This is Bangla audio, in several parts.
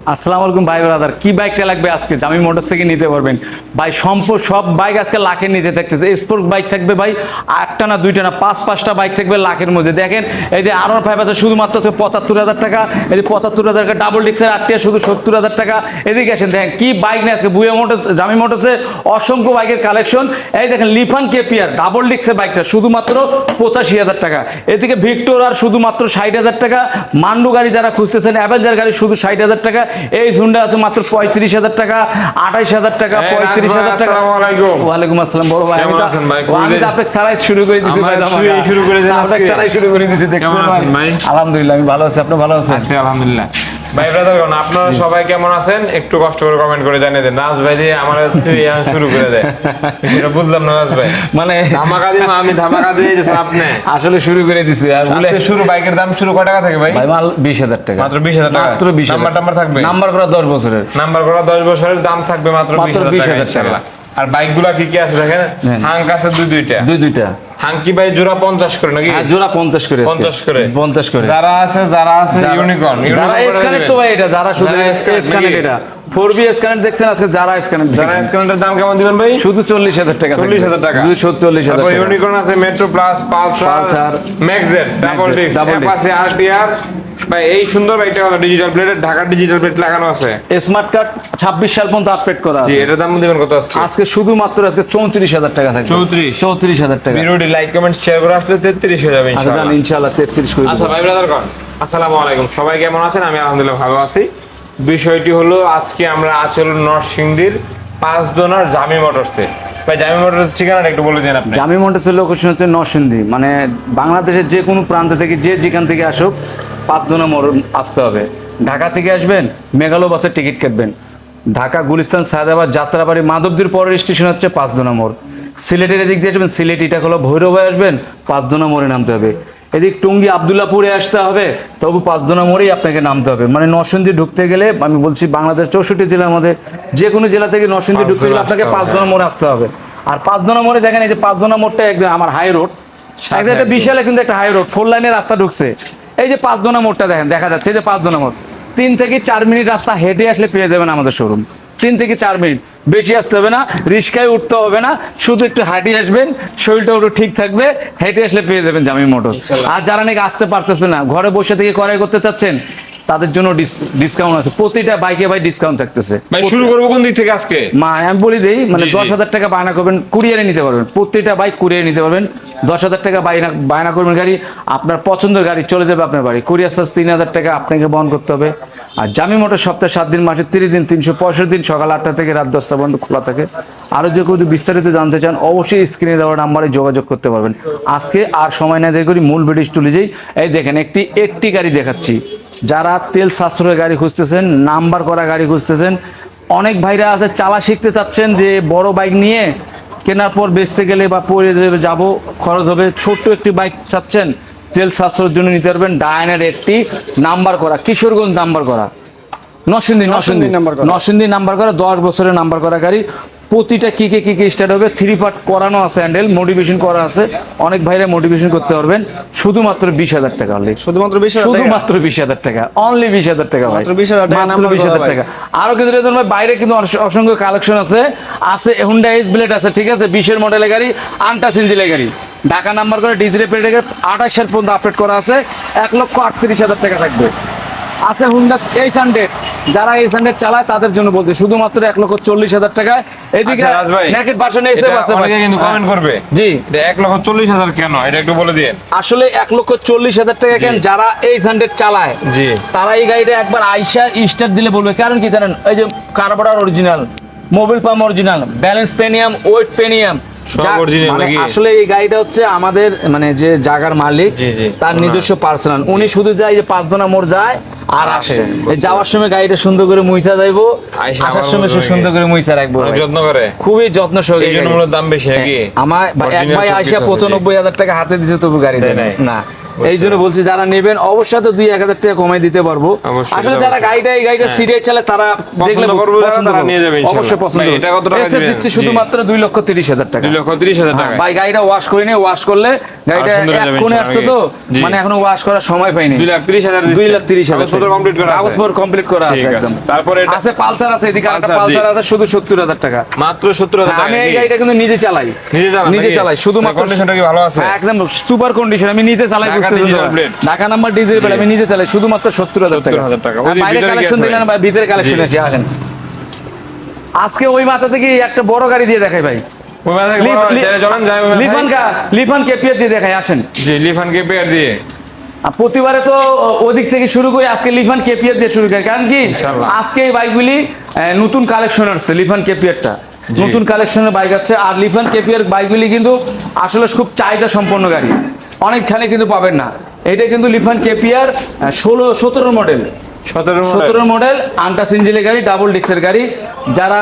আসসালামু আলাইকুম ভাই ব্রাদার, কি বাইকটা লাগবে আজকে জামি মোটরস থেকে নিতে পারবেন ভাই। সব বাইক আজকে লাখের নিচে থাকতেছে। স্পোর্ট বাইক থাকবে ভাই, একটা না দুইটা না পাঁচটা বাইক থাকবে লাখের মধ্যে। দেখেন এই যে R15 আছে শুধুমাত্র 75,000 টাকা, এই যে 75,000 টাকা ডাবল ডিক্সের আটটিয়া শুধু 70,000 টাকা। এদিকে আসেন দেখেন কি বাইক নেই আজকে বুয়া মোটরস জামি মোটরসে অসংখ্য বাইকের কালেকশন। এই দেখেন লিফান কেপিআর ডাবল ডিক্সের বাইকটা শুধুমাত্র 85,000 টাকা। এদিকে ভিক্টর আর শুধুমাত্র 60,000 টাকা। মান্ডু গাড়ি যারা খুঁজতেছেন, অ্যাভেঞ্জার গাড়ি শুধু 60,000 টাকা। এই ঝুন্ডা আছে মাত্র 35,000 টাকা, 28,000 টাকা, 35,000 টাকা। আসসালামু আলাইকুম। ওয়ালাইকুম আসসালাম বড় ভাই। কেমন আছেন ভাই? আমি তো আপনাকে সারাই শুরু করে দিয়েছি ভাই। শুরু করে দেন আজকে। সারাই শুরু করে দিয়েছি। কেমন আছেন ভাই? আলহামদুলিল্লাহ আমি ভালো আছি, আপনি ভালো আছেন? আছি আলহামদুলিল্লাহ। ভাই ব্রাদার আপনারা সবাই কেমন আছেন একটু কষ্ট করে কমেন্ট করে জানিয়ে দেন। নাজ ভাই দিয়ে আমার শুরু করে দেয়, সেটা বুঝলাম না। নাজ ভাই মানে ধামাকা দিই, আমি ধামাকা দিয়ে যাচ্ছেন আপনি আসলে শুরু করে দিছি। আর বলে শুরু বাইকের দাম শুরু কয় টাকা থেকে ভাই? ভাই মাল 20,000 টাকা, মাত্র 20,000 টাকা। মাত্র 20,000 নাম্বার থাকবে, নাম্বার করা 10 বছরের, নাম্বার করা 10 বছরের দাম থাকবে মাত্র 20,000 টাকা। আর বাইকগুলা কি কি আছে দেখেন, হাঙ্ক আছে দুইটা। হাঙ্কি ভাই জোড়া 50 করে নাকি? জোড়া 50 করে, 50 করে, 50 করে। যারা আছে ইউনিকর্ন, যারা স্ক্যানেট তো ভাই, এটা যারা শুধু স্ক্যানেট, এটা 4B স্ক্যানেট দেখছেন আজকে। যারা স্ক্যানেটের দাম কেমন দিবেন ভাই? শুধু 40,000 টাকা, 40,000 টাকা, 240,000 টাকা। ইউনিকর্ন আছে, Metro Plus, Pulsar, Maxjet, double disc, Apache RTR. ভাই এই সুন্দর বাইকটা হলো ডিজিটাল প্লেটের, ঢাকা ডিজিটাল প্লেট লাগানো আছে। স্মার্ট কার্ড 26 সাল পর্যন্ত আপডেট করা আছে। জি, এটার দাম দিবেন কত আজকে? আজকে শুধুমাত্র আজকে 34,000 টাকা থাকবে। 34,000 টাকা। ভিডিওটি লাইক কমেন্ট শেয়ার করে আসলে 33 হয়ে যাবে ইনশাআল্লাহ। আচ্ছা ইনশাআল্লাহ 33 করে। আচ্ছা ভাই ব্রাদার কোন আসসালামু আলাইকুম, সবাই কেমন আছেন? আমি আলহামদুলিল্লাহ ভালো আছি। বিষয়টি হলো আজকে আমরা আছি হলো নরসিংদীর 5 দোনার জামি মোটরসে। ভাই জামি মোটরস ঠিকানাটা একটু বলে দিন আপনি। জামি মোটরসের লোকেশন হচ্ছে নরসিংদী, মানে বাংলাদেশের যে কোনো প্রান্ত থেকে যেখান থেকে আসুক 5 দোনা মোড় আসতে হবে। ঢাকা থেকে আসবেন মেঘালয় বাসের টিকিট কাটবেন, ঢাকা গুলিস্তান সায়দাবাদ যাত্রাবাড়ি মাধবদীর পরের স্টেশন হচ্ছে 5 দোনা মোড়। সিলেটের এদিক দিয়ে আসবেন, সিলেটিটা হলো ভৈরব হয়ে আসবেন, 5 দোনা মোড়ে নামতে হবে। এদিক টঙ্গী আবদুল্লাপুরে আসতে হবে, তবু 5 দোনা মোড়েই আপনাকে নামতে হবে। মানে নরসিংদী ঢুকতে গেলে, আমি বলছি বাংলাদেশ 64 জেলার মধ্যে যে কোনো জেলা থেকে নরসিংদী ঢুকতে গেলে আপনাকে 5 দোনা মোড়ে আসতে হবে। আর 5 দোনা মোড়ে দেখেন, এই যে 5 দোনা মোড়টা একদম আমার হাই রোড, একটা বিশালে কিন্তু একটা হাই রোড 4 লাইনের রাস্তা ঢুকছে। এই যে 5 দোনা মোড়টা দেখেন, দেখা যাচ্ছে এই যে 5 দোনা মোড়। 3 থেকে 4 মিনিট রাস্তা হেঁটে আসলে পেয়ে যাবেন আমাদের শোরুম। 3 থেকে 4 মিনিট, বেশি আসতে হবে না, রিস্কায় উঠতে হবে না, শুধু একটু হাঁটিয়ে আসবেন, শরীরটা একটু ঠিক থাকবে, হেঁটে আসলে পেয়ে যাবেন জামি মোটরস। আর যারা নাকি আসতে পারতেছে না, ঘরে বসে থেকে ক্রয় করতে চাচ্ছেন, তাদের জন্য ডিসকাউন্ট আছে। প্রতিটা বাইকে ভাই ডিসকাউন্ট থাকতেছে। ভাই শুরু করবো কোন দিক থেকে আজকে? আমি বলি দেই, মানে 10,000 টাকা বায়না করবেন, কুরিয়ারে নিতে পারবেন। প্রত্যেকটা বাইক কুরিয়ারে নিতে পারবেন। 10,000 টাকা বায়না করবেন গাড়ি, আপনার পছন্দের গাড়ি চলে যাবে আপনার বাড়ি। কুরিয়ার চার্জ 3,000 টাকা আপনাকে বহন করতে হবে। আর জামি মোটর সপ্তাহে 7 দিন, মাসে 30 দিন, 365 দিন সকাল 8টা থেকে রাত 10টা পর্যন্ত খোলা থাকে। আরও যে কেউ বিস্তারিত জানতে চান অবশ্যই স্ক্রিনে দেওয়া নাম্বারে যোগাযোগ করতে পারবেন। আজকে আর সময় না দেরি করি মূল ভিডিও চলে যাই। এই দেখেন একটি 80 গাড়ি দেখাচ্ছি। যারা তেল সাশ্রয় গাড়ি খুঁজতেছেন, নাম্বার করা গাড়ি খুঁজতেছেন, অনেক ভাইরা আছে চালা শিখতে চাচ্ছেন যে বড় বাইক নিয়ে কেনার পর বেচতে গেলে বা পরে যাবো খরচ হবে, ছোট্ট একটি বাইক চাচ্ছেন তেল সাশ্রয়ের জন্য নিতে পারবেন। ডায়নার একটি নাম্বার করা, কিশোরগঞ্জ নাম্বার করা, নরসিংদী নাম্বার করা, 10 বছরের নাম্বার করা গাড়ি। প্রতিটা কিকে স্টার্ট হবে, 3 পার্ট করানো আছে, হ্যান্ডেল মোটিভেশন করা আছে। অনেক ভাইরা মোটিভেশন করতে পারবেন শুধুমাত্র 20,000 টাকা। শুধুমাত্র 20,000 টাকা, অনলি 20,000 টাকা ভাই, মাত্র 20,000 টাকা। আরো কিন্তু বাইরে কিন্তু অসংখ্য কালেকশন আছে। হুন্ডা এস ব্লেড আছে, ঠিক আছে, 20-এর মডেলের গাড়ি, আনটাচ ইঞ্জিনের গাড়ি, ঢাকা নাম্বার করে ডিজিটাল প্লেটের 28 সাল পর্যন্ত আপডেট করা আছে। 1,38,000 টাকা থাকবে। আছে হুন্ডা H100, যারা H100 চালায় তাদের জন্য বলতে শুধুমাত্র 1,40,000 টাকায়। এদিকে নেকেট ভার্সন এসএফ আছে, অনেকে কিন্তু কমেন্ট করবে জি 1,40,000 কেন, এটা একটু বলে দিন। আসলে 1,40,000 টাকা কেন, যারা H100 চালায় জি তারা এই গাড়িটা একবার আইসা স্টার্ট দিলে বলবে। কারণ কি জানেন, এই যে carburettor original, mobil pump original, balance পেনিয়াম, ওয়েট পেনিয়াম, আসলে এই গাড়িটা হচ্ছে আমাদের মানে যে জায়গার মালিক তার নিজস্ব পার্সোনাল। উনি শুধু যায় যে 5 দোনা মোড় যায় আর আসে, যাওয়ার সময় গাড়িটা সুন্দর করে মুইসা যাইবো, আসার সময় সুন্দর করে মুইসা রাখবো, যত্ন করে, খুবই যত্ন সহকারে। এই জন্য দাম বেশি নাকি? আমার এক ভাই আইসা 95,000 টাকা হাতে দিছে, তবু গাড়ি দেয় না। এই জন্য বলছি যারা নেবেন অবশ্যই তো 2-1000 টাকা কমাই দিতে পারবো। অবশ্যই, আসলে এটা যারা অবশ্যই। গাড়িটা সিরিয়াস চালায় তারা দেখলে করবে যারা, পছন্দ তারা করবে। নিয়ে যাবে ইনশাআল্লাহ। অবশ্যই পছন্দ ভাই, করবে। এটা কত টাকা এসএফ দিবেন? দিচ্ছে জি। শুধুমাত্র 2,30,000 টাকা। 2,30,000 টাকা। ভাই গাড়িটা ওয়াশ করে নিয়ে ওয়াশ করলে গাড়িটা সুন্দর এক যাবে কোণে ইনশাআল্লাহ। আসছে তো জি। মানে এখনো ওয়াশ করার সময় পাইনি। 2,30,000 দিচ্ছে। 2,30,000 কাগজপত্র কমপ্লিট করা আছে। কাগজপত্র কমপ্লিট করা ঠিক আছে আছে। একদম। তারপরে এটা- আছে পালসার আছে, এদিকে একটা পালসার, জি। পালসার আছে শুধু 70,000 টাকা। মাত্র 70,000 টাকা। আমি এই কি? গাড়িটা কিন্তু নিজে চালাই। নিজে চালান নাকি? শুধুমাত্র কন্ডিশনটা কি ভালো আছে? হ্যাঁ, একদম সুপার কন্ডিশন। আমি নিজে চালাই, ঢাকা বুঝতে digital পারছেন? plate। Dhaka number diesel plate আমি নিজে চালাই শুধুমাত্র 70,000 টাকা। 70,000 টাকা। আর ওই যে বাইরে ভিতরে কি কালেকশন আছে দিলেন ভাই? ভাই, ভিতরে কালেকশন জি। আছে, আসেন। আজকে ওই মাথা থেকে একটা বড় গাড়ি দিয়ে দেখাই ভাই। ওই মাথা থেকে বড় হয়, চলেন যাই ওই মাথায়। লিফান কেপিয়ার দিয়ে দেখাই, আসেন। জি, লিফান কেপিআর দিয়ে। আর প্রতিবারে তো ওদিক থেকে শুরু করি, আজকে লিফান কেপিয়ার দিয়ে শুরু করি। কারণ কি ইনশাআল্লাহ। আজকে এই বাইকগুলি নতুন কালেকশন আসছে, লিফান কেপিয়ারটা জি। নতুন কালেকশনের বাইক আছে। আর লিফান কেপিয়ার বাইকগুলি কিন্তু আসলে খুব চাহিদা সম্পন্ন গাড়ি, অনেকখানে কিন্তু পাবেন না। এটা কিন্তু লিফান কেপিয়ার 17 মডেল, 17 মডেল আনটাস ইঞ্জিনের গাড়ি, ডাবল ডিক্সের গাড়ি। যারা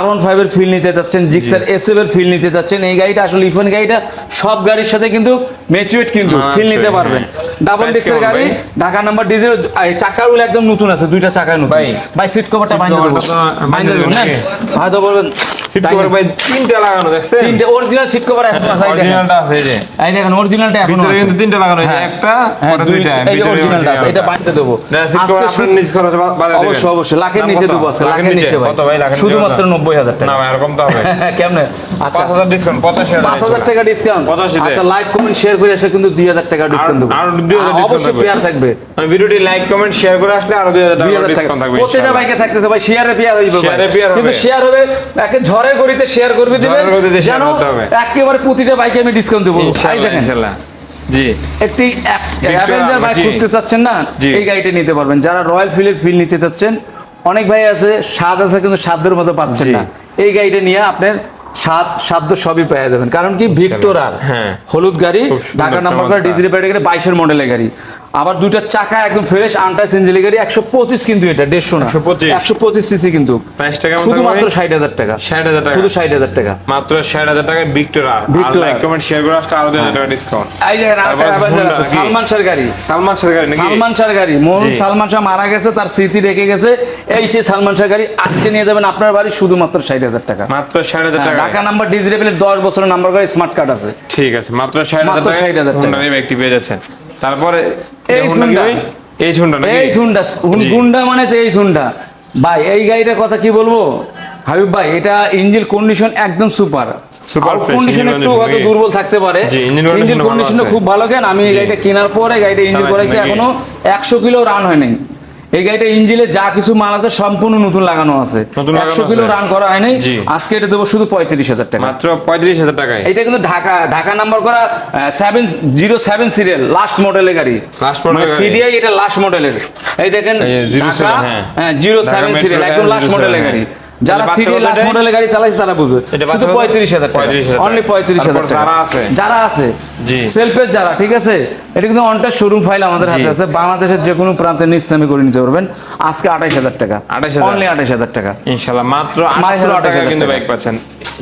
R15 এর ফিল নিতে চাচ্ছেন, জিক্সার SF এর ফিল নিতে চাচ্ছেন, এই গাড়িটা আসলে লিফান গাড়িটা সব গাড়ির সাথে কিন্তু ম্যাচুরেট কিন্তু ফিল নিতে পারবেন। ডাবল Price ডিক্সের কেমন গাড়ি, ভাই? ঢাকা নাম্বার ডিজেল, চাকাগুলো একদম নতুন আছে, দুইটা চাকায় নতুন। ভাই সিট কভারটা বাইন্ধে দেবো, বাইন্ধে দেবো না হয়তো বলবেন সিট কভার ভাই 3টা লাগানো দেখছেন? তিনটে অরিজিনাল সিট কভার এখন আছে, এই দেখেন। অরিজিনালটা আছে এই যে। এই দেখেন অরিজিনালটা এখন ভিতরে আছে। কিন্তু 3টা লাগানো, এই যে হ্যাঁ। একটা, হ্যাঁ, পরে দুইটা, 2টা। এই যে অরিজিনালটা আছে, এটা বাইন্ধে দেবো। না, সিট কভার আজকে আপনার নিজ খরচে বাজার দিবেন। অবশ্যই অবশ্যই লাখের দাম নিচে কত? দেবো আজকে, লাখের নিচে ভাই। কত ভাই লাখের নিচে? শুধুমাত্র 90,000 টাকা। না ভাই, এরকম তো হবে। কেমনে? আচ্ছা 5,000 ডিসকাউন্ট, 85,000 5,000 টাকা ডিসকাউন্ট। 85 তে। আচ্ছা লাইক কমেন্ট শেয়ার করে আসলে কিন্তু 2,000 টাকা ডিসকাউন্ট দেবো। আর 2,000 discount অবশ্যই থাকবে। পেয়ার থাকবে। মানে ভিডিওটি লাইক কমেন্ট শেয়ার করে আসলে আরো 2,000 টাকা 2,000 টাকা ডিসকাউন্ট থাকবে প্রত্যেকটা ইনশাআল্লাহ। বাইকে থাকতেছে ভাই, শেয়ারে পেয়ার হইবে ভাই। শেয়ারে পেয়ার হবে। কিন্তু শেয়ার হবে একে ঝড়ের গড়িতে শেয়ার করবে দিবেন, ঝড়ের গতিতে share যেন করতে হবে। একেবারে প্রতিটা বাইকে আমি ডিসকাউন্ট দেবো। এই ইনশাআল্লাহ দেখেন ইনশাআল্লাহ। জি। একটি অ্যাভেঞ্জার বাইক নাকি? খুঁজতে চাচ্ছেন না, জি। এই গাড়িটা নিতে পারবেন। যারা রয়্যাল ফিল্ডের ফিল নিতে চাচ্ছেন, অনেক ভাই আছে স্বাদ আছে কিন্তু সাধ্যের মতো পাচ্ছেন জি। না, এই গাড়িটা নিয়ে আপনার সাধ্য সবই পেয়ে যাবেন। কারণ কি ভিক্টর আর হ্যাঁ। হলুদ গাড়ি, খুব সুন্দর ঢাকা নাম্বার চমৎকার। করে ডিজিটাল প্লেটের গাড়ি, 22 মডেলের গাড়ি। আবার দুইটা চাকা একদম ফ্রেশ আনটাচ ইঞ্জিনের গাড়ি, 125 কিন্তু এটা 150 না, 125 125 সিসি কিন্তু। প্রাইসটা কেমন শুধুমাত্র থাকবে? 60,000 টাকা, 60,000 টাকা। শুধু 60,000 টাকা। মাত্র 60,000 টাকায় ভিক্টর আর ভিক্টর লাইক আর। কমেন্ট শেয়ার করে আসলে আরো 2,000 টাকা ডিসকাউন্ট। এই দেখেন আরেকটা তারপর অ্যাভেঞ্জার Honda আছে, নাকি? সালমান শাহর গাড়ি। সালমান শাহর গাড়ি নাকি? সালমান শাহর গাড়ি, মরুন জি। সালমান শাহ মারা গেছে, তার স্মৃতি রেখে গেছে, এই সেই সালমান শাহ গাড়ি আজকে নিয়ে যাবেন আপনার বাড়ি শুধুমাত্র 60,000 টাকা। মাত্র 60,000 টাকা। ঢাকা নাম্বার ডিজিটাল প্লেট, 10 বছরের নাম্বার করে স্মার্ট কার্ড আছে। ঠিক আছে, মাত্র 60,000 মাত্র টাকা 60,000 টাকা। হুন্ডার এই ব্যাগটি পেয়ে যাচ্ছেন। তারপরে এই Honda কি Honda। ভাই? এই হুন্ডা নাকি? এই হুন্ডা, জি। গুন্ডা মানে তো এই হুন্ডা ভাই। এই গাড়িটার কথা কি বলবো হাবিব ভাই, এটা ইঞ্জিন কন্ডিশন একদম super. Super fresh condition engine একটু condition হয়তো নাকি? দুর্বল থাকতে পারে, জি, engine condition ইঞ্জিন ভালো কন্ডিশনটা আছে। খুব ভালো। কেন আমি এই জি। গাড়িটা কেনার পরে গাড়িটা ইঞ্জিন চালাইছেন করাইছি, নাকি? এখনো 100 কিলো রান হয় নাই। এই গাড়িটা ইঞ্জিনে যা কিছু মাল আছে সম্পূর্ণ নতুন লাগানো আছে, নতুন লাগানো 100 কিলো আছে। রান করা হয় নাই। জি। আজকে এটা দেবো শুধু 35,000 টাকা। মাত্র 35,000 টাকায়। এটা কিন্তু ঢাকা নাম্বার করা 707 সিরিয়াল লাস্ট মডেলের গাড়ি, Last model মানে গাড়ি। সিডিআই এটা লাস্ট মডেলের। এই দেখেন এই যে 07, হ্যাঁ। 07 Metro সিরিয়াল একদম Rail লাস্ট 07, মডেলের হ্যাঁ। গাড়ি। যারা বাচ্চা সিডিআই কত লাস্ট দেয়? মডেলের গাড়ি চালাইছে তারা বুঝবে, এটা শুধু বাচ্চা কত? 35,000 টাকা, 35,000 অনলি 35,000 তারপর টাকা। যারা আছে? যারা আছে জি। সেলফের যারা, ঠিক আছে, এটা কিন্তু অনটা শোরুম ফাইল আমাদের হাতে আছে, বাংলাদেশের যে কোনো প্রান্তে নিস্তামি করে নিতে পারবেন। আজকে 28,000 টাকা, 28,000 অনলি 28,000 টাকা, ইনশাআল্লাহ মাত্র মাত্র 28,000 টাকা 28,000 কিন্তু টাকা। বাইক পাচ্ছেন।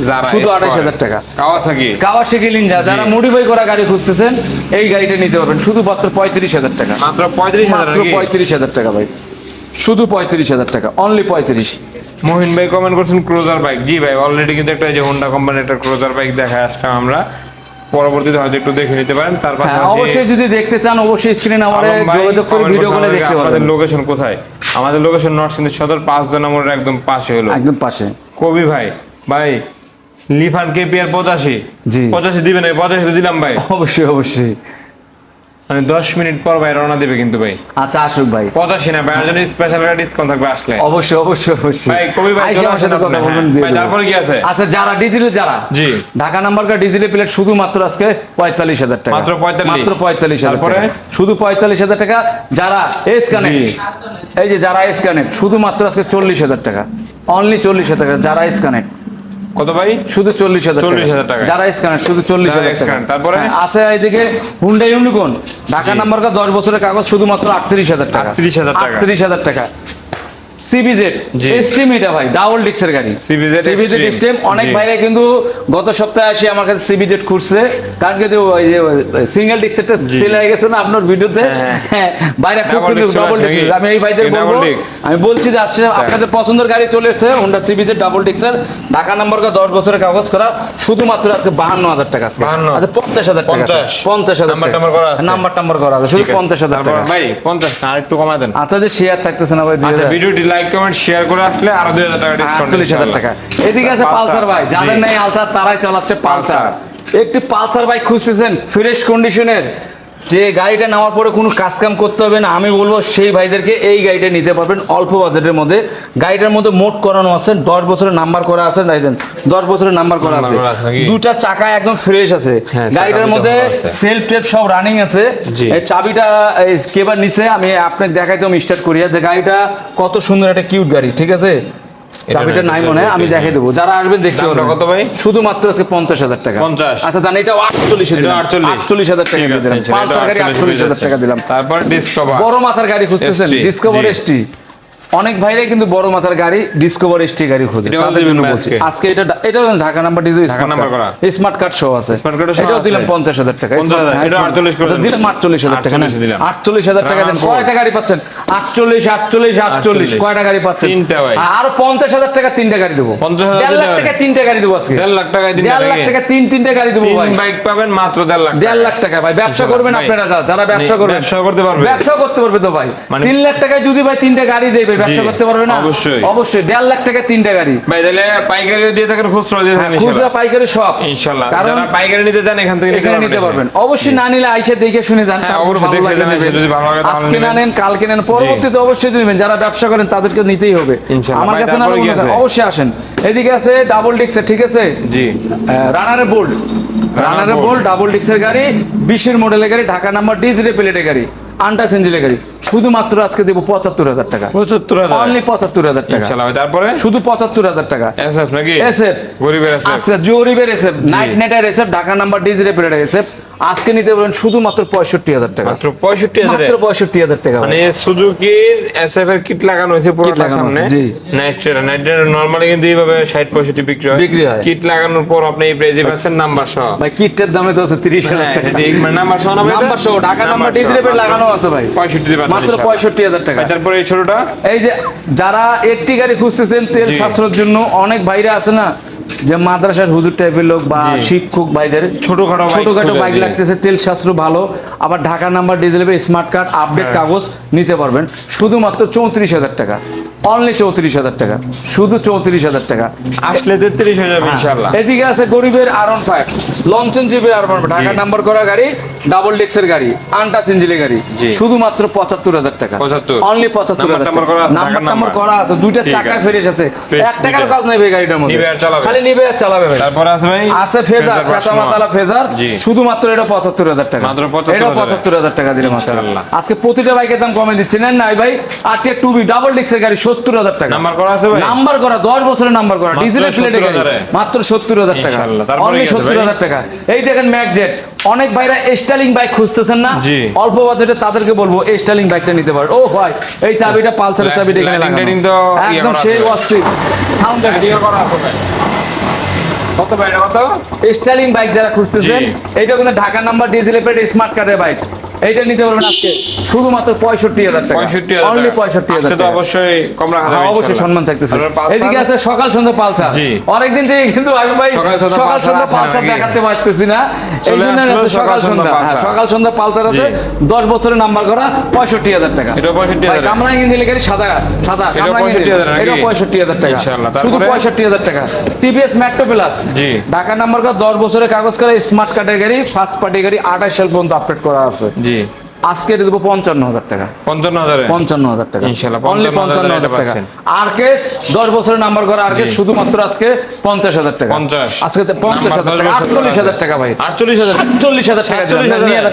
যারা শুধু Escort, 28,000 টাকা। কাওয়াসাকি। কাওয়াসাকি নিনজা, যারা মডিফাই করা গাড়ি খুঁজতেছেন এই গাড়িটা নিতে পারবেন শুধু মাত্র 35,000 টাকা। মাত্র 35,000 মাত্র 35,000 টাকা ভাই, শুধু 35,000 টাকা, অনলি 35। মহিন ভাই কমেন্ট করছেন ক্রুজার বাইক। জি ভাই, অলরেডি কিন্তু একটা এই যে হোন্ডা কোম্পানির একটা ক্রুজার বাইক দেখায় আসলাম আমরা। পরবর্তীতে হয়তো একটু দেখে নিতে পারেন। তার হ্যাঁ, পাশাপাশি অবশ্যই যদি দেখতে চান অবশ্যই স্ক্রিনে নাম্বারে আলম ভাই যোগাযোগ করে comment ভিডিও করছেন কলে আমাদেরকে, দেখতে আপনাদের পারবেন। লোকেশন কোথায়? আমাদের লোকেশন নরসিংদী সদর 5 নম্বরের একদম পাশে হলো। একদম পাশে। কবি ভাই, ভাই লিফান কেপিআর 85। জি। 85 দিবেন? 85 তো দিলাম ভাই। অবশ্যই অবশ্যই। মানে 10 মিনিট পর ভাই রওনা দিবে কিন্তু ভাই। আচ্ছা আসুক ভাই, 85 না ভাই, জন্য স্পেশাল একটা ডিসকাউন্ট থাকবে আসলে। অবশ্যই অবশ্যই অবশ্যই। ভাই, কবি ভাই আইসা চলে আমার আসেন সাথে কথা আপনি, বলবেন, হ্যাঁ। দিয়ে ভাই, দেবো। তারপরে কি আছে? আচ্ছা যারা ডিজিটাল, যারা জি। ঢাকা নাম্বার কার ডিজিটাল প্লেট শুধুমাত্র আজকে 45,000 টাকা, মাত্র 45? মাত্র 45,000 তারপরে? টাকা, শুধু 45,000 টাকা। যারা এস কানেক্ট, জি। এই যে যারা এস কানেক্ট শুধুমাত্র আজকে 40,000 টাকা, অনলি 40,000 টাকা। যারা এস কানেক্ট কত ভাই? শুধু 40,000 40,000 টাকা। যারা স্ক্যানার শুধু 40,000 যারা টাকা। scanner, তারপরে? হ্যাঁ, আছে এইদিকে হুন্ডা ইউনিকর্ন ঢাকা জি। নাম্বার কা 10 বছরের কাগজ শুধুমাত্র 38,000 টাকা, 38,000 টাকা। 38,000 টাকা। সিবিজেড জি। স্টিম, এটা ভাই ডাবল ডিক্সের গাড়ি। CBZ সিবিজেড Extreme, স্টিম, অনেক জি। ভাইরা কিন্তু গত সপ্তাহে এসে আমার কাছে সিবিজেড খুঁজছে, কারণ কিন্তু ওই যে সিঙ্গেল ডিক্সেরটা সেল হয়ে গেছে না আপনার ভিডিওতে। হ্যাঁ ভাইরা খুব Double কিন্তু disc চলে ডাবল আসে ডিক্স, নাকি? আমি এই ভাইদের এই বলবো, double disc। আমি বলছি যে আসছে আপনাদের পছন্দের গাড়ি চলে এসেছে হোন্ডা সিবিজেড ডাবল ডিক্সের, ঢাকা নাম্বার 10 বছরের কাগজ করা, শুধুমাত্র আজকে 52,000 টাকা। আজকে 52? আচ্ছা 50,000 টাকা, 50,000 50,000 নাম্বার করা আছে? নাম্বার করা আছে, শুধু ঠিক আছে। 50,000 তারপর টাকা। ভাই 50 না আরেকটু কমায় দেন। আচ্ছা যে শেয়ার থাকতেছে না ভাই, আচ্ছা ভিডিওটি লাইক কমেন্ট শেয়ার করে আসলে আরো 2000 টাকা ডিসকাউন্ট। 48,000 টাকা। এদিকে আছে পালসার ভাই, যাদের নাই আলসার তারাই চালাচ্ছে পালসার। একটি পালসার বাইক খুঁজতেছেন ফ্রেশ কন্ডিশনের, যে গাড়িটা নেওয়ার পরে কোনো কাজ কাম করতে হবে না, আমি বলবো সেই ভাইদেরকে এই গাড়িটা নিতে পারবেন অল্প বাজেটের মধ্যে। গাড়িটার মধ্যে মোট করানো আছে, 10 বছরের নাম্বার করা আছে, 10 বছরের নাম্বার করা আছে, নাম্বার আছে নাকি? দুটা চাকা একদম ফ্রেশ আছে, হ্যাঁ, গাড়িটার চাকা মধ্যে দুটো ভালো আছে। সেলফ টেপ সব রানিং আছে। জি। এই চাবিটা এই কেবার নিচে আমি আপনাকে দেখাইতে স্টার্ট করি যে গাড়িটা কত সুন্দর একটা কিউট গাড়ি, ঠিক আছে? চাবিটা নাই মনে হয়, আমি দেখাই দেবো, যারা আসবেন দেখতে দামটা পারবেন। কত ভাই? শুধুমাত্র আজকে 50,000 টাকা। 50? আচ্ছা জান, এটা 48 এটা 48? 48,000 টাকা ঠিক দিয়ে আছে, দিলাম। ইনশাআল্লাহ, পালসার গাড়ি 48,000 টাকা দিলাম। তারপর ডিসকভার বড় মাথার গাড়ি খুঁজতেছেন, ST, ডিসকভার জি। এসটি, অনেক ভাইরাই কিন্তু বড় মাথার গাড়ি ডিসকভার এসটি গাড়ি খোঁজে, এটাও তাদের দিবেন জন্য ভাই বলছি আজকে? আজকে এটা Dhaka number diesel Dhaka number করা। স্মার্ট কার্ড সহ আছে, স্মার্ট কার্ডও সহ এটাও দিলাম আছে? 50,000 টাকা। 50,000, হ্যাঁ, এটা 48 করে আচ্ছা, দিলাম 48,000 টাকা না? 48 দিলাম। 48,000 টাকা দেন। রানার কয়টা গাড়ি পাচ্ছেন? 48 কয়টা গাড়ি পাচ্ছেন? তিনটা ভাই। আর 50,000 টাকা তিনটা গাড়ি দেবো। 50,000 1.5 লাখ তিনটা টাকা তিনটা গাড়ি দেবো আজকে। 1.5 লাখ টাকায় তিনটা 1.5 লাখ নাকি? টাকা তিনটা গাড়ি দেবো ভাই। তিন বাইক পাবেন মাত্র 1.5 লাখ 1.5 লাখ টাকা ভাই। ব্যবসা ইনশাআল্লাহ করবেন ভাই। আপনারা, যারা ব্যবসা করবেন, ব্যবসা করতে পারবে। ব্যবসা করতে পারবে তো ভাই। মানে- 3 লাখ টাকায় যদি ভাই তিনটা গাড়ি দেবে, ব্যবসা জি, করতে পারবে না? অবশ্যই। অবশ্যই 1.5 লাখ টাকা তিনটা গাড়ি। ভাই তাহলে পাইকারিও দিয়ে থাকেন, খুচরা দিয়ে থাকেন খুচরা পাইকারি সব, ইনশাআল্লাহ। কারণ যারা পাইকারি নিতে চান এখান থেকে এখানে নিতে পারবেন। অবশ্যই না নিলে আইসা দেখে শুনে যান, হ্যাঁ, তারপর অবশ্যই ভালো দেখে লাগলে যান, এসে নেবেন। যদি ভালো লাগে তাহলে আজকে না নেবেন। নেন, কালকে নেন, পরবর্তীতে অবশ্যই নেবেন। যারা ব্যবসা করেন তাদেরকে নিতেই হবে। ইনশাআল্লাহ। আমার ভাই, কাছে না তারপরে কি হলে আছে? অবশ্যই আসেন। এদিকে আছে ডাবল ডিক্সের, ঠিক আছে? জি। রানারে বোল্ড, রানারে বোল্ড ডাবল ডিক্সের গাড়ি, 20-এর মডেলের গাড়ি, ঢাকা নাম্বার ডিজিটাল প্লেটের গাড়ি, আন্টাস ইঞ্জিনের গাড়ি, শুধুমাত্র আজকে দেবো 75,000 টাকা। 75,000 অনলি 75,000 টাকা, ইনশাআল্লাহ ভাই। তারপরে শুধু 75,000 টাকা। এসএফ নাকি? এসএফ গরিবের এসএফ। আজকে জরিবের এসএফ, নাইট নেটার এসএফ, ঢাকা নাম্বার ডিজিটাল প্লেটের এসএফ, আজকে নিতে পারেন শুধুমাত্র 65,000 টাকা। মাত্র 65,000 মাত্র 65,000 টাকা। মানে সুজুকির এসএফ এর কিট লাগানো হয়েছে পুরোটা লাগানো সামনে। আছে, জি। নাইট্রেট নরমালি কিন্তু এইভাবে 60-65 বিক্রি হয়। কিট লাগানোর পর আপনি এই প্রাইজে পাচ্ছেন নাম্বার সহ। ভাই কিটের দামে তো আছে 30,000 টাকা। নাম্বার সহ না ভাই? নাম্বার সহ ঢাকা নাম্বার ডিজিটাল প্লেট লাগানো আছে ভাই, 65 দিয়ে পাচ্ছেন মাত্র ইনশাআল্লাহ। 65,000 টাকা। ভাই তারপরে এই ছোটটা এই যে যারা একটি গাড়ি খুঁজতেছেন তেল জি। সাশ্রয়ের জন্য, অনেক ভাইরা আছে না যে মাদ্রাসার হুজুর টাইপের লোক বা জি। শিক্ষক ভাইদের ছোটখাটো বাইক ছোটখাটো খুঁজে, বাইক জি। লাগতেছে, তেল সাশ্রয় ভালো, আবার ঢাকা নাম্বার ডিজেলের স্মার্ট কার্ড আপডেট হ্যাঁ। কাগজ নিতে পারবেন শুধুমাত্র 34,000 টাকা। অনলি 34,000 টাকা, শুধু 34,000 টাকা। আসলে 33 হয়ে যাবে ইনশাআল্লাহ। এদিকে আছে গরিবের R15 লঞ্চন জিপের R15 ঢাকা নাম্বার করা গাড়ি, ডাবল ডেক্সের গাড়ি, আন্টাস ইঞ্জিনের গাড়ি, জি। শুধুমাত্র 75,000 টাকা। 75 অনলি 75,000 নাম্বার করা আছে, নাম্বার ঢাকার নাম্বার নাম্বার। করা আছে, দুইটা ঠিক চাকা আছে। ফ্রেশ আছে, Fresh 1 টাকার দুইটা। কাজ নাই ভাই গাড়িটার মধ্যে, নিবে আর চালাবে। খালি নিবে আর চালাবে ভাই। তারপরে আছে ভাই আছে ফেজার, পেঁচা ভার্সন মাতালা ফেজার, জি। শুধুমাত্র এটা 75,000 টাকা। মাত্র 75,000 এটাও 75,000 টাকা দিলে মাস্টার। ইনশাআল্লাহ। আজকে প্রতিটা বাইকের দাম কমে দিচ্ছে, নেন না ভাই। আরটিআর 2B ডাবল ডিক্সের গাড়ি 70,000 টাকা। নাম্বার করা আছে ভাই? নাম্বার করা 10 বছরের নাম্বার করা মাত্র ডিজেল প্লেটে গাড়ি, 70,000 মাত্র 70,000 টাকা। ইনশাআল্লাহ। তারপরে অনলি কি আছে ভাই? 70,000 টাকা। এই দেখেন ম্যাকজেট, অনেক ভাইরা স্টাইলিং বাইক খুঁজতেছেন না, জি। অল্প বাজেটে তাদেরকে বলবো এই স্টাইলিং বাইকটা নিতে পারেন। ও ভাই এই চাবিটা পালসারের চাবিটা এখানে লাইটিং লাগানো, টাইটিং তো ইয়ে একদম করা সেই আছে। অস্থির সাউন্ড ভিডিও করা আছে ভাই। কত ভাই এটা কত? স্টাইলিং বাইক যারা খুঁজতেছেন, জি। এইটা কিন্তু Dhaka number diesel plate smart কার্ডের বাইক, এইটা নিতে পারবেন আজকে শুধুমাত্র 65,000 টাকা। 65,000 অনলি টাকা। 65,000 আজকে তো টাকা। অবশ্যই কম রাখা যাবে হ্যাঁ, অবশ্যই ইনশাআল্লাহ। সম্মান থাকতেছে। তারপর পালসার? এদিকে আছে সকাল সন্ধ্যা পালসার, জি। অনেকদিন থেকে কিন্তু আমি ভাই সকাল সন্ধ্যা সকাল পালসার সন্ধ্যা আছে পালসার নাকি? দেখাতে পারতেছি না, এই চলে জন্য আসলো আছে সকাল সকাল সন্ধ্যা। সন্ধ্যা হ্যাঁ, পালসার। সকাল সন্ধ্যা পালসার আছে, জি। 10 বছরের নাম্বার করা, 65,000 টাকা। এটাও 65,000 ভাই, কামরাং ইঞ্জিন গাড়ি সাদা সাদা এটাও কামরাং ইঞ্জিন, 65,000 নাকি? এটাও 65,000 টাকা, ইনশাআল্লাহ। শুধু তারপরে? 65,000 টাকা। টিভিএস মেট্রো প্লাস, জি। ঢাকা নাম্বার করা, 10 বছরের কাগজ করা, স্মার্ট কার্ডের গাড়ি, ফার্স্ট পার্টি গাড়ি, 28 সাল পর্যন্ত আপডেট করা আছে। জি। আজকে এটা দেবো 55,000 টাকা। 55,000 55,000 টাকা, ইনশাআল্লাহ, অনলি 55,000 55,000 টাকা। পাচ্ছেন। আরকেস 10 বছরের নাম্বার করা আরকেস, জি। শুধুমাত্র আজকে 50,000 টাকা। 50 আজকে 50,000 টাকা, 48,000 টাকা ভাই, 48,000 48,000 টাকা দিলাম,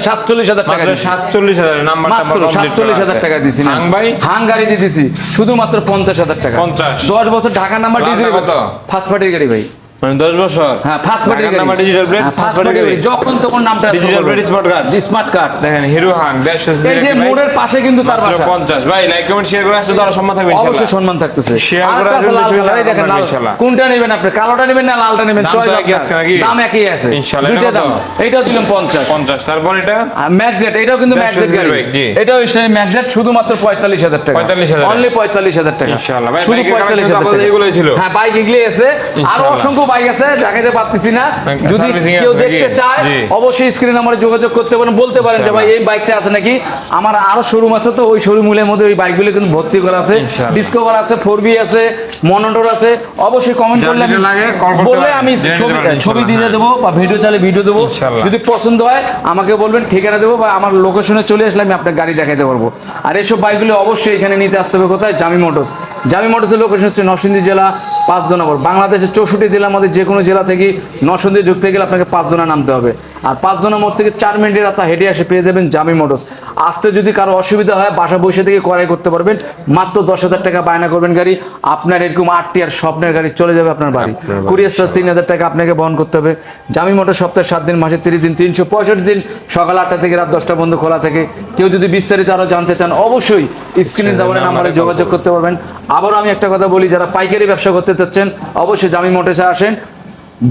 47,000 টাকা মাত্র দিছি। 47,000 নাম্বার মাত্র 47,000 টাকা দিছি না, হাং ভাই হাং গাড়ি দিতেছি শুধুমাত্র 50,000 টাকা। 50 10 বছর ঢাকা নাম্বার লালটা ডিজেল কত? ফার্স্ট পার্টির গাড়ি ভাই, মানে 10 বছর হ্যাঁ ফার্স্ট পার্টি ঢাকার number digital plate first party যখন তখন নামটা digital plate smart card smart card. দেখেন হিরো হাং 150 এই যে মোড়ের পাশে কিন্তু তার বাসা। 50 ভাই লাইক কমেন্ট শেয়ার করে আসলে তো আরো সম্মান থাকবে ইনশাআল্লাহ। অবশ্যই সম্মান থাকতেছে। শেয়ার করে আরেকটা আছে আসলে লাল বেশি কালার, এই দেখেন লাল। ইনশাআল্লাহ। কোনটা নেবেন আপনি? কালোটা নেবেন না লালটা নেবেন? দাম চয়েস তো একই আছে নাকি? দাম একই আছে ইনশাআল্লাহ। দুইটা এটা দাম। কত? এইটাও দিলাম 50। 50 তারপর এটা আর ম্যাক্সজেট এটাও কিন্তু ম্যাক্সজেট গাড়ি। জি। এটাও স্টাইল ম্যাক্সজেট শুধুমাত্র 45,000 টাকা। 45,000 অনলি 45,000 টাকা। ইনশাআল্লাহ। ভাই, শুধু বাইকের কালেকশন 45,000 আপনাদের টাকা। এগুলোই ছিল? হ্যাঁ বাইক এগুলোই আছে। আরো ইনশাআল্লাহ। অসংখ্য বাইক আছে দেখাতে পারতেছি না। যদি সার্ভিসিং কেউ আছে দেখতে নাকি? চায় জি। অবশ্যই স্ক্রিন নাম্বারে যোগাযোগ করতে পারেন, বলতে পারেন যে ভাই এই বাইকটা আছে নাকি। আমার আরো শোরুম আছে, তো ওই শোরুমগুলোর মধ্যে ওই বাইকগুলো কিন্তু ভর্তি করা আছে। ইনশাআল্লাহ। ডিসকভার আছে, 4B আছে, মনোটর আছে। অবশ্যই কমেন্ট যার করলে আমি যেটা লাগে call করতে বললে পারেন। আমি জেনে নিতে ছবি পারেন ছবি দিয়ে ইনশাআল্লাহ। দেবো বা ভিডিও চাইলে ভিডিও দেবো। ইনশাআল্লাহ। যদি পছন্দ হয় আমাকে বলবেন, ঠিকানা দেবো বা আমার লোকেশনে চলে আসলে আমি আপনার গাড়ি দেখাতে পারবো। আর এসব বাইকগুলো অবশ্যই এখানে নিতে আসতে হবে। কোথায়? জামি মোটরস। জামি মোটরসের লোকেশন হচ্ছে নরসিংদী জেলা 5 নম্বর। বাংলাদেশের 64 জেলার মধ্যে যে কোনো জেলা থেকে নরসিংদী ঢুকতে গেলে আপনাকে 5 নামতে হবে। আর 5 মোড় থেকে 4 মিনিটের রাস্তা হেঁটে আসে পেয়ে যাবেন জামি মোটরস। আসতে যদি কারো অসুবিধা হয় বাসা বসে থেকে ক্রয় করতে পারবেন। মাত্র 10,000 টাকা বায়না করবেন গাড়ি, আপনার এরকম 8টি আর স্বপ্নের গাড়ি চলে যাবে আপনার বাড়ি। কুরিয়ার চার্জ 3,000 টাকা আপনাকে বহন করতে হবে। জামি মোটর সপ্তাহে 7 দিন, মাসে 30 দিন, 365 দিন সকাল 8টা থেকে রাত 10টা পর্যন্ত খোলা থাকে। কেউ যদি বিস্তারিত আরো জানতে চান অবশ্যই স্ক্রিনে দেওয়া নাম্বারে যোগাযোগ করতে পারবেন। আবারও আমি একটা কথা বলি, যারা পাইকারি ব্যবসা করতে চাচ্ছেন অবশ্যই জামি মোটরসে আসেন,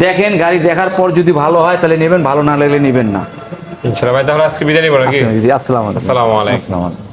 দেখেন গাড়ি দেখার পর যদি ভালো হয় তাহলে নেবেন, ভালো না লাগলে নেবেন না। ইনশাআল্লাহ। ভাই তাহলে আজকে বিদায় নিব নাকি? আসসালামু আলাইকুম। আসসালামু আলাইকুম। আসসালামু আলাইকুম।